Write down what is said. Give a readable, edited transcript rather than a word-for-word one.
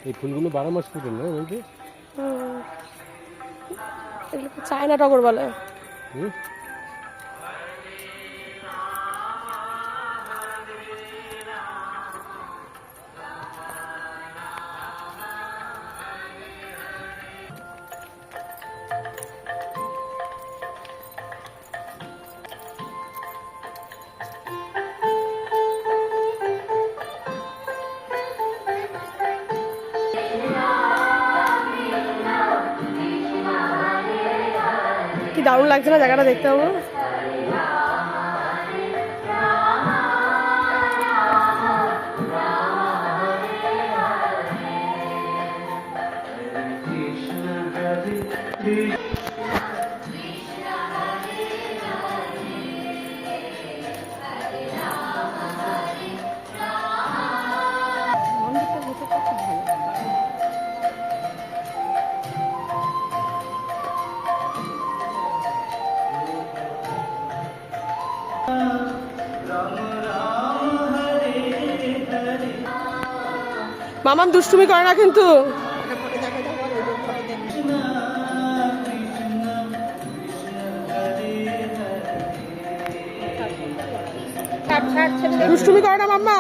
এই ফুলগুলো 12 মাস ফুটে না বলতে? এগুলো চায়না টগর বলে। কি দারুণ লাগছে না জায়গাটা দেখতে পাবো। মামাম দুষ্টুমি করে না কিন্তু। দুষ্টুমি করে না মাম্মা।